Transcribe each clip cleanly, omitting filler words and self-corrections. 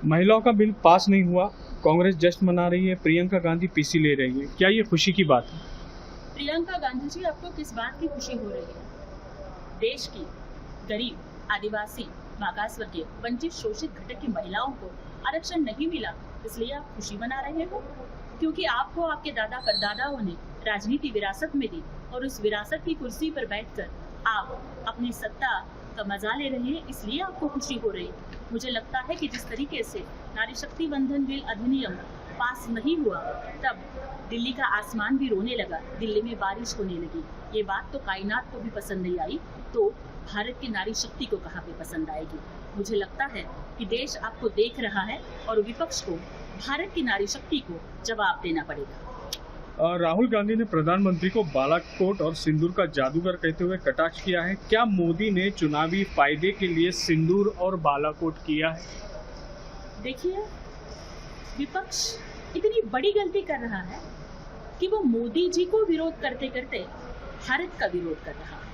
महिलाओं का bill pass नहीं हुआ, कांग्रेस जश्न मना रही है, प्रियंका गांधी पीसी ले रही है, क्या ये खुशी की बात है? प्रियंका गांधी जी, आपको किस बात की खुशी हो रही है? देश की गरीब, आदिवासी, मागासवर्गीय, वंचित, शोषित घटक की महिलाओं को आरक्षण नहीं मिला, इसलिए आप खुशी मना रहे हो? क्योंकि आपको आपके दादा परदादाओं ने राजनीति विरासत में दी और उस विरासत की कुर्सी पर बैठकर आप अपनी सत्ता का मजा ले रहे हैं, इसलिए आपको खुशी हो रही है। मुझे लगता है कि जिस तरीके से नारी शक्ति बंधन बिल अधिनियम पास नहीं हुआ, तब दिल्ली का आसमान भी रोने लगा, दिल्ली में बारिश होने लगी। ये बात तो कायनात को भी पसंद नहीं आई, तो भारत की नारी शक्ति को कहाँ पे पसंद आएगी? मुझे लगता है कि देश आपको देख रहा है और विपक्ष को भारत की नारी शक्ति को जवाब देना पड़ेगा। राहुल गांधी ने प्रधानमंत्री को बालाकोट और सिंदूर का जादूगर कहते हुए कटाक्ष किया है। क्या मोदी ने चुनावी फायदे के लिए सिंदूर और बालाकोट किया है? देखिए, विपक्ष इतनी बड़ी गलती कर रहा है कि वो मोदी जी को विरोध करते करते भारत का विरोध कर रहा है।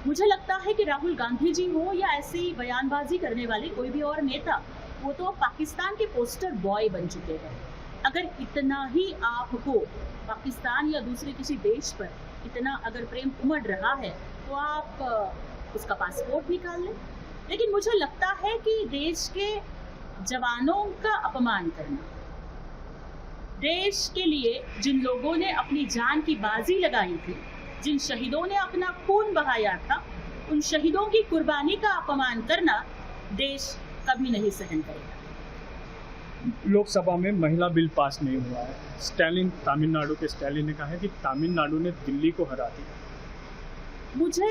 मुझे लगता है कि राहुल गांधी जी हो या ऐसी बयानबाजी करने वाले कोई भी और नेता, वो तो पाकिस्तान के पोस्टर बॉय बन चुके हैं। अगर इतना ही आपको पाकिस्तान या दूसरे किसी देश पर इतना अगर प्रेम उमड़ रहा है, तो आप उसका पासपोर्ट निकाल लें। लेकिन मुझे लगता है कि देश के जवानों का अपमान करना, देश के लिए जिन लोगों ने अपनी जान की बाजी लगाई थी, जिन शहीदों ने अपना खून बहाया था, उन शहीदों की कुर्बानी का अपमान करना देश कभी नहीं सहन करेगा। लोकसभा में महिला बिल पास नहीं हुआ है। स्टालिन, तमिलनाडु के स्टालिन ने कहा है कि तमिलनाडु ने दिल्ली को हरा दिया। मुझे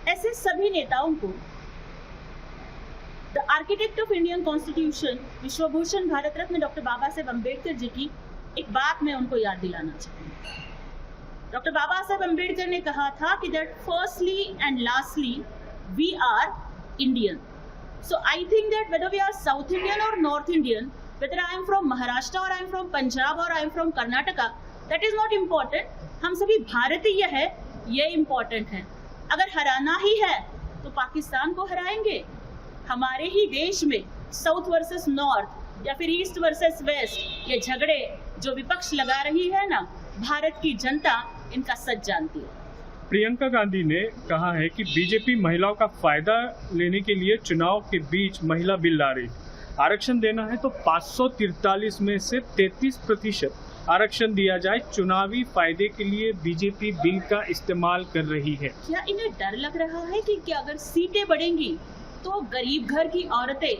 ऐसे सभी नेताओं को the architect of Indian constitution, विश्वभूषण भारत रत्न डॉक्टर बाबा साहेब अम्बेडकर जी की एक बात मैं उनको याद दिलाना चाहूँगी। डॉक्टर बाबा साहेब अम्बेडकर ने कहा था कि that firstly and lastly we are Indian. So I think that whether we are South Indian or North Indian, whether I am from Maharashtra or I am from Punjab or I am from Karnataka, that is not important. हम सभी भारतीय है, ये important है। अगर हराना ही है तो पाकिस्तान को हराएंगे। हमारे ही देश में साउथ वर्सेस नॉर्थ या फिर ईस्ट वर्सेस वेस्ट ये झगड़े जो विपक्ष लगा रही है ना, भारत की जनता इनका सच जानती है। प्रियंका गांधी ने कहा है कि बीजेपी महिलाओं का फायदा लेने के लिए चुनाव के बीच महिला बिल ला रही है। आरक्षण देना है तो 543 में से 33% आरक्षण दिया जाए। चुनावी फायदे के लिए बीजेपी बिल का इस्तेमाल कर रही है। क्या इन्हें डर लग रहा है कि क्या अगर सीटें बढ़ेंगी तो गरीब घर की औरतें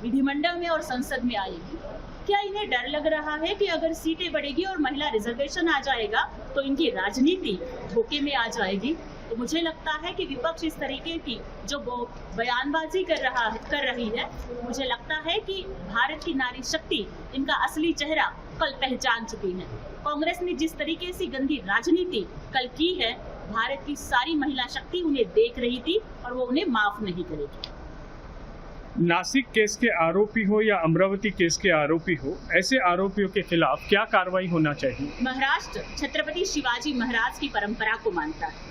विधिमंडल में और संसद में आएगी? क्या इन्हें डर लग रहा है कि अगर सीटें बढ़ेगी और महिला रिजर्वेशन आ जाएगा तो इनकी राजनीति धोखे में आ जाएगी? तो मुझे लगता है कि विपक्ष इस तरीके की जो बयानबाजी कर रही है, मुझे लगता है कि भारत की नारी शक्ति इनका असली चेहरा कल पहचान चुकी है। कांग्रेस ने जिस तरीके से गंदी राजनीति कल की है, भारत की सारी महिला शक्ति उन्हें देख रही थी और वो उन्हें माफ नहीं करेगी। नासिक केस के आरोपी हो या अमरावती केस के आरोपी हो, ऐसे आरोपियों के खिलाफ क्या कार्रवाई होना चाहिए? महाराष्ट्र छत्रपति शिवाजी महाराज की परंपरा को मानता है।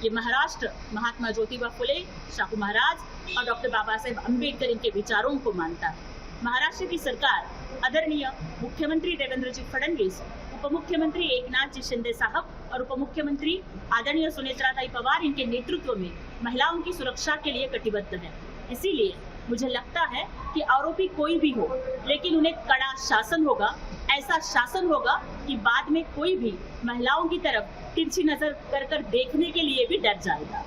ये महाराष्ट्र महात्मा ज्योतिबा फुले, शाहू महाराज और डॉक्टर बाबा साहेब अम्बेडकर इनके विचारों को मानता है। महाराष्ट्र की सरकार आदरणीय मुख्यमंत्री देवेंद्र जी फडणवीस, उप मुख्यमंत्री एकनाथ जी शिंदे साहब और उप मुख्यमंत्री आदरणीय सुनेत्राताई पवार इनके नेतृत्व में महिलाओं की सुरक्षा के लिए कटिबद्ध है। इसीलिए मुझे लगता है कि आरोपी कोई भी हो, लेकिन उन्हें कड़ा शासन होगा। ऐसा शासन होगा कि बाद में कोई भी महिलाओं की तरफ तिरछी नजर कर देखने के लिए भी डर जाएगा।